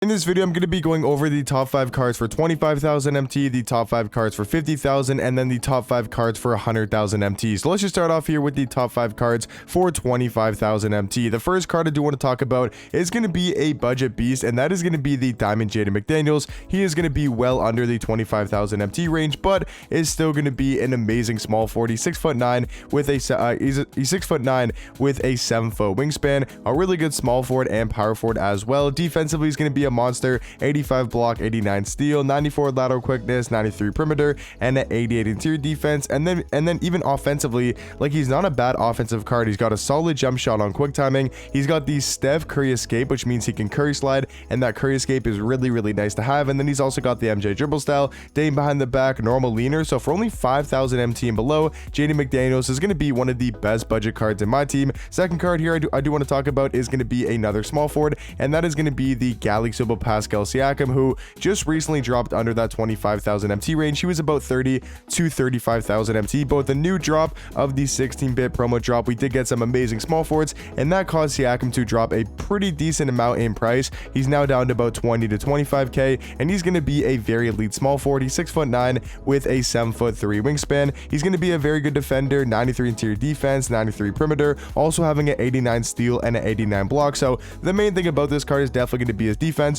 In this video, I'm going to be going over the top 5 cards for 25,000 MT, the top 5 cards for 50,000, and then the top 5 cards for 100,000 MT. So let's just start off here with the top 5 cards for 25,000 MT. The first card I do want to talk about is going to be a budget beast, and that is going to be the Diamond Jaden McDaniels. He is going to be well under the 25,000 MT range, but is still going to be an amazing small forward. He's 6'9" with a he's 6'9" with a 7-foot wingspan, a really good small forward and power forward as well. Defensively, he's going to be a monster. 85 block, 89 steal, 94 lateral quickness, 93 perimeter, and an 88 interior defense. And then even offensively, like, he's not a bad offensive card. He's got a solid jump shot on quick timing. He's got the Steph Curry escape, which means he can Curry slide, and that Curry escape is really nice to have. And then he's also got the MJ dribble style, Dame behind the back, normal leaner. So for only 5,000 MT and below, Jaden McDaniels is going to be one of the best budget cards in my team. Second card here I do want to talk about is going to be another small forward, and that is going to be the Galaxy Pascal Siakam, who just recently dropped under that 25,000 MT range. He was about 30 to 35,000 MT. Both the new drop of the 16-bit promo drop, we did get some amazing small forwards, and that caused Siakam to drop a pretty decent amount in price. He's now down to about 20 to 25k, and he's going to be a very elite small forward. He's 6'9" with a 7'3" wingspan. He's going to be a very good defender, 93 interior defense, 93 perimeter, also having an 89 steal and an 89 block. So the main thing about this card is definitely going to be his defense,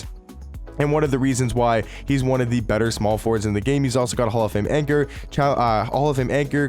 and one of the reasons why he's one of the better small forwards in the game. He's also got a Hall of Fame anchor,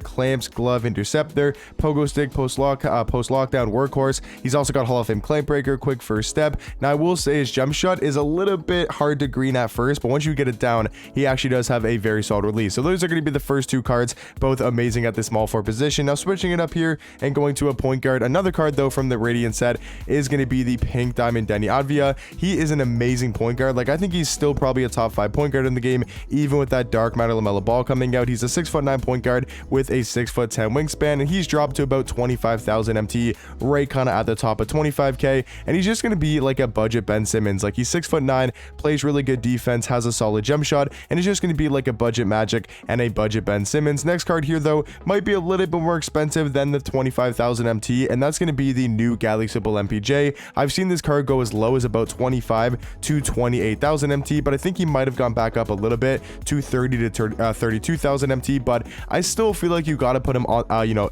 clamps, glove, interceptor, pogo stick, post lockdown, workhorse. He's also got Hall of Fame clamp breaker, quick first step. Now I will say his jump shot is a little bit hard to green at first, but once you get it down, he actually does have a very solid release. So those are going to be the first two cards, both amazing at the small forward position. Now switching it up here and going to a point guard. Another card though from the Radiant set is going to be the Pink Diamond Denny Advia. He is an amazing point guard. Like, I think he's still probably a top 5 point guard in the game, even with that Dark Matter LaMelo Ball coming out. He's a 6'9" point guard with a 6'10" wingspan, and he's dropped to about 25,000 MT, right kind of at the top of 25k. And he's just going to be like a budget Ben Simmons. Like, he's 6'9", plays really good defense, has a solid jump shot, and he's just going to be like a budget Magic and a budget Ben Simmons. Next card here though might be a little bit more expensive than the 25,000 MT, and that's going to be the new Galaxy MPJ. I've seen this card go as low as about 25 to 28,000 MT, but I think he might have gone back up a little bit to 30 to 32,000 MT. But I still feel like you got to put him on,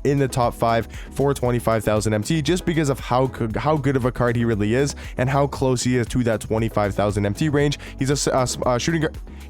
in the top 5 for 25,000 MT, just because of how good of a card he really is and how close he is to that 25,000 MT range. He's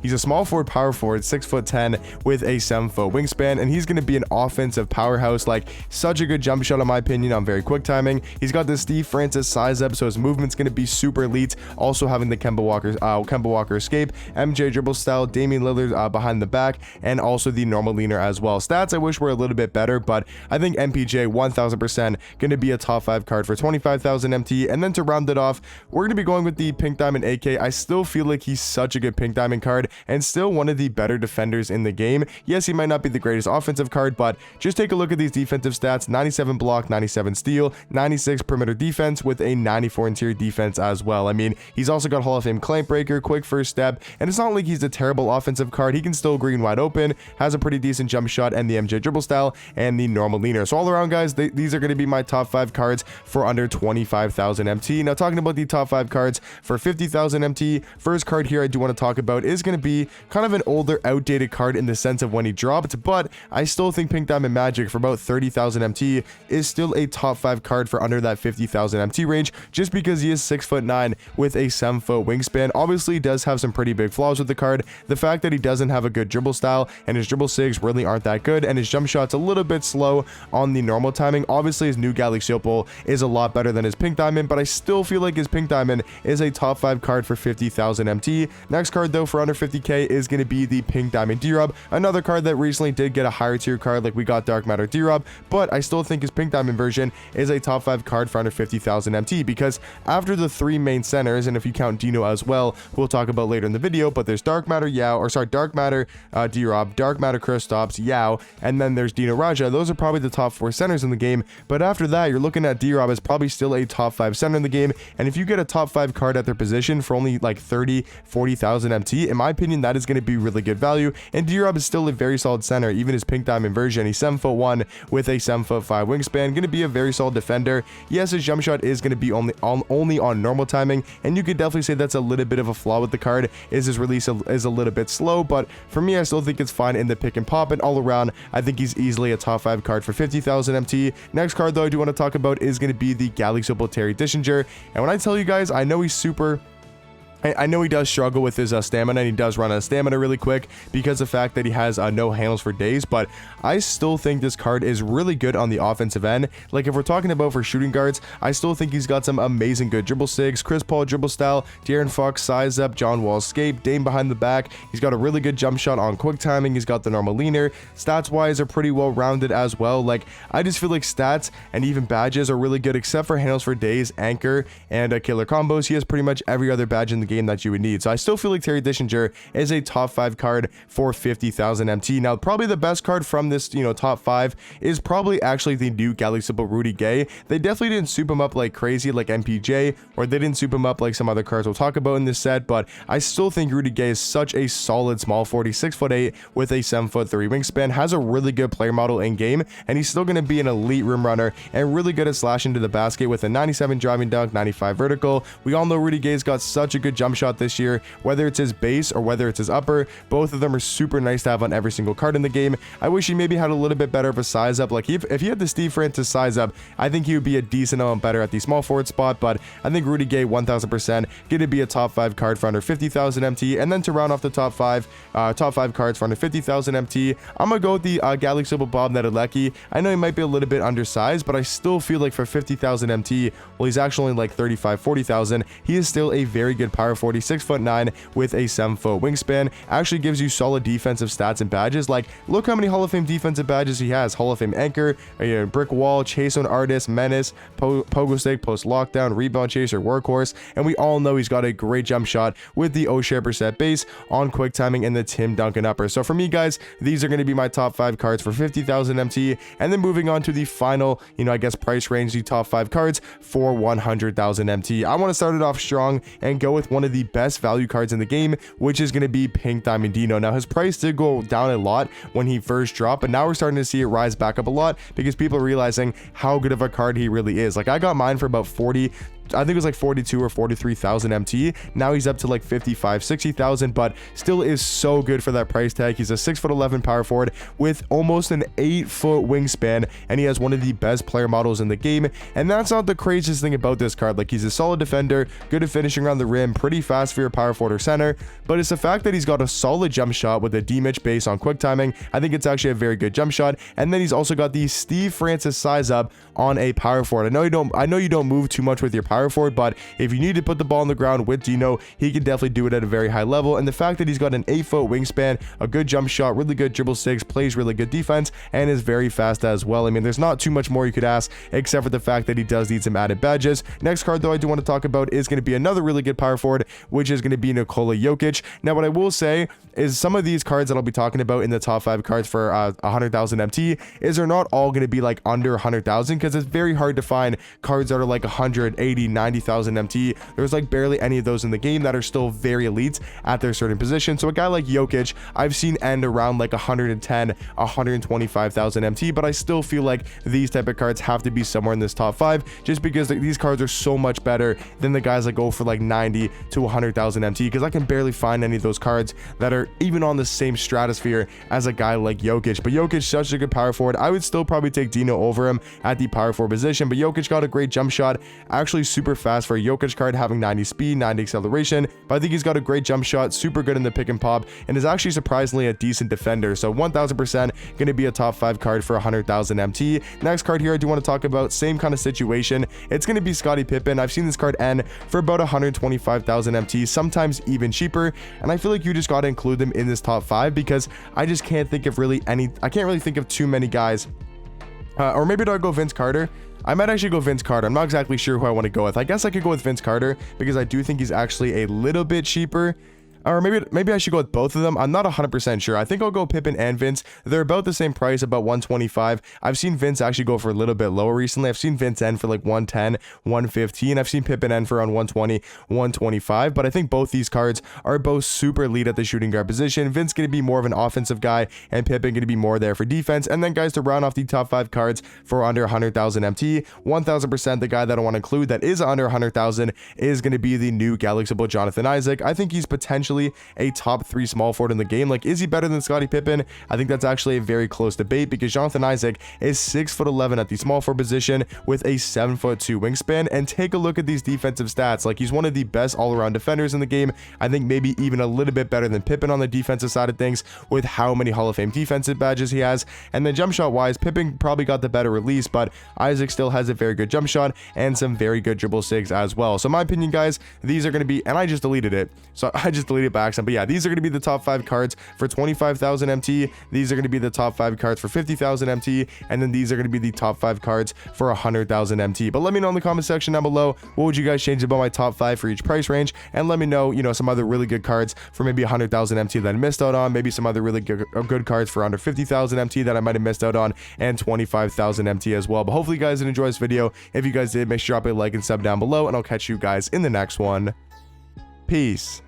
He's a small forward, power forward, 6'10" with a 7-foot wingspan, and he's going to be an offensive powerhouse. Like, such a good jump shot in my opinion on very quick timing. He's got the Steve Francis size up, so his movement's going to be super elite. Also having the Kemba Walker escape, MJ dribble style, Damian Lillard behind the back, and also the normal leaner as well. Stats I wish were a little bit better, but I think MPJ 1000% going to be a top 5 card for 25,000 MT. And then to round it off, we're going to be going with the Pink Diamond AK. I still feel like he's such a good Pink Diamond card and still one of the better defenders in the game. Yes, he might not be the greatest offensive card, but just take a look at these defensive stats: 97 block, 97 steal, 96 perimeter defense with a 94 interior defense as well. I mean, he's also got Hall of Fame clamp breaker, quick first step, and it's not like he's a terrible offensive card. He can still green wide open, has a pretty decent jump shot, and the MJ dribble style, and the normal leaner. So all around, guys, these are going to be my top 5 cards for under 25,000 MT. Now talking about the top 5 cards for 50,000 MT, first card here I do want to talk about is going to be kind of an older, outdated card in the sense of when he dropped, but I still think Pink Diamond Magic for about 30,000 MT is still a top 5 card for under that 50,000 MT range, just because he is 6'9" with a 7-foot wingspan. Obviously, he does have some pretty big flaws with the card. The fact that he doesn't have a good dribble style, and his dribble sigs really aren't that good, and his jump shot's a little bit slow on the normal timing. Obviously, his new Galaxy Opal is a lot better than his Pink Diamond, but I still feel like his Pink Diamond is a top 5 card for 50,000 MT. Next card though for under 50k is going to be the Pink Diamond D-Rob, another card that recently did get a higher tier card, like we got Dark Matter D-Rob, but I still think his Pink Diamond version is a top 5 card for under 50,000 MT, because after the 3 main centers, and if you count Dino as well, we'll talk about later in the video, but there's Dark Matter Dark Matter D-Rob, Dark Matter Kristaps, Yao, and then there's Dino Raja. Those are probably the top 4 centers in the game, but after that, you're looking at D-Rob as probably still a top 5 center in the game, and if you get a top 5 card at their position for only like 40,000 MT, in my opinion, that is going to be really good value. And D-Rob is still a very solid center, even his Pink Diamond version. He's 7'1" with a 7'5" wingspan, going to be a very solid defender. Yes, his jump shot is going to be only on normal timing, and you could definitely say that's a little bit of a flaw with the card is his release is a little bit slow, but for me, I still think it's fine in the pick and pop, and all around, I think he's easily a top 5 card for 50,000 MT. Next card, though, I do want to talk about is going to be the Galaxy Opal Terry Dishinger, and when I tell you guys, I know he's super... I know he does struggle with his stamina, and he does run out of stamina really quick because of the fact that he has no handles for days, but I still think this card is really good on the offensive end. Like, if we're talking about for shooting guards, I still think he's got some amazing good dribble sigs, Chris Paul dribble style, De'Aaron Fox size up, John Wall escape, Dame behind the back. He's got a really good jump shot on quick timing. He's got the normal leaner. Stats wise are pretty well rounded as well. Like, I just feel like stats and even badges are really good, except for handles for days, anchor, and killer combos. He has pretty much every other badge in the game that you would need. So I still feel like Terry Dishinger is a top 5 card for 50,000 MT. Now, probably the best card from this, top 5 is probably actually the new Galaxy Opal Rudy Gay. They definitely didn't soup him up like crazy like MPJ, or they didn't soup him up like some other cards we'll talk about in this set, but I still think Rudy Gay is such a solid small 46'8" with a 7'3" wingspan, has a really good player model in game, and he's still going to be an elite rim runner and really good at slashing to the basket with a 97 driving dunk, 95 vertical. We all know Rudy Gay's got such a good jump shot this year, whether it's his base or whether it's his upper. Both of them are super nice to have on every single card in the game. I wish he maybe had a little bit better of a size up. Like, if he had the Steve Francis size up, I think he would be a decent amount better at the small forward spot, but I think Rudy Gay 1000% going to be a top 5 card for under 50,000 MT. And then to round off the top 5 cards for under 50,000 MT, I'm gonna go with the Galaxy Opal Bob Nedelecki. I know he might be a little bit undersized, but I still feel like for 50,000 MT, well, he's actually only like 40,000, he is still a very good power 46'9" with a 7-foot wingspan. Actually gives you solid defensive stats and badges. Like, look how many Hall of Fame defensive badges he has. Hall of Fame anchor, brick wall, chase on artist, menace, pogo stick, post lockdown, rebound chaser, workhorse, and we all know he's got a great jump shot with the O'Shea set base on quick timing and the Tim Duncan upper. So for me, guys, these are going to be my top 5 cards for 50,000 MT. And then moving on to the final, I guess price range, the top 5 cards for 100,000 MT. I want to start it off strong and go with one of the best value cards in the game, which is going to be Pink Diamond Dino. Now, his price did go down a lot when he first dropped, but now we're starting to see it rise back up a lot because people are realizing how good of a card he really is. Like, I got mine for about 40, I think it was like 42 or 43,000 MT. Now he's up to like 55, 60,000, but still is so good for that price tag. He's a 6'11" power forward with almost an 8-foot wingspan, and he has one of the best player models in the game. And that's not the craziest thing about this card. Like, he's a solid defender, good at finishing around the rim, pretty fast for your power forward or center, but it's the fact that he's got a solid jump shot with a D-Mitch base on quick timing. I think it's actually a very good jump shot. And then he's also got the Steve Francis size up on a power forward. I know you don't move too much with your power forward, but if you need to put the ball on the ground with Dino, he can definitely do it at a very high level. And the fact that he's got an 8-foot wingspan, a good jump shot, really good dribble six, plays really good defense, and is very fast as well. I mean, there's not too much more you could ask except for the fact that he does need some added badges. Next card, though, I do want to talk about is going to be another really good power forward, which is going to be Nikola Jokic. Now, what I will say is some of these cards that I'll be talking about in the top 5 cards for 100,000 MT is they're not all going to be like under 100,000, because it's very hard to find cards that are like 180, 90,000 MT. There's like barely any of those in the game that are still very elite at their certain position. So a guy like Jokic, I've seen end around like 110, 125,000 MT, but I still feel like these type of cards have to be somewhere in this top 5, just because these cards are so much better than the guys that go for like 90 to 100,000 MT, because I can barely find any of those cards that are even on the same stratosphere as a guy like Jokic. But Jokic, such a good power forward. I would still probably take Dino over him at the power forward position, but Jokic got a great jump shot, actually super fast for a Jokic card, having 90 speed, 90 acceleration, but I think he's got a great jump shot, super good in the pick and pop, and is actually surprisingly a decent defender. So 1000% going to be a top 5 card for 100,000 MT. Next card here I do want to talk about, same kind of situation. It's going to be Scottie Pippen. I've seen this card end for about 125,000 MT, sometimes even cheaper, and I feel like you just got to include them in this top 5 because I just can't think of I can't really think of too many guys. Or maybe do I go Vince Carter? I might actually go Vince Carter. I'm not exactly sure who I want to go with. I guess I could go with Vince Carter because I do think he's actually a little bit cheaper. Or maybe I should go with both of them. I'm not 100% sure. I think I'll go Pippen and Vince. They're about the same price, about 125. I've seen Vince actually go for a little bit lower recently. I've seen Vince end for like 110, 115. I've seen Pippen end for around 120, 125. But I think both these cards are both super elite at the shooting guard position. Vince going to be more of an offensive guy, and Pippen going to be more there for defense. And then, guys, to round off the top 5 cards for under 100,000 MT, 1000% the guy that I want to include that is under 100,000 is going to be the new Galaxyable Jonathan Isaac. I think he's potentially a top 3 small forward in the game. Like, is he better than Scottie Pippen? I think that's actually a very close debate, because Jonathan Isaac is 6'11" at the small forward position with a 7'2" wingspan. And take a look at these defensive stats. Like, he's one of the best all-around defenders in the game. I think maybe even a little bit better than Pippen on the defensive side of things, with how many Hall of Fame defensive badges he has. And then jump shot wise, Pippen probably got the better release, but Isaac still has a very good jump shot and some very good dribble sigs as well. So in my opinion, guys, these are going to be, and I just deleted it, so I just deleted it by accident, but yeah, these are going to be the top 5 cards for 25,000 MT. These are going to be the top 5 cards for 50,000 MT, and then these are going to be the top 5 cards for 100,000 MT. But let me know in the comment section down below, what would you guys change about my top 5 for each price range, and let me know, you know, some other really good cards for maybe 100,000 MT that I missed out on, maybe some other really good cards for under 50,000 MT that I might have missed out on, and 25,000 MT as well. But hopefully you guys did enjoy this video. If you guys did, make sure to drop a like and sub down below, and I'll catch you guys in the next one. Peace.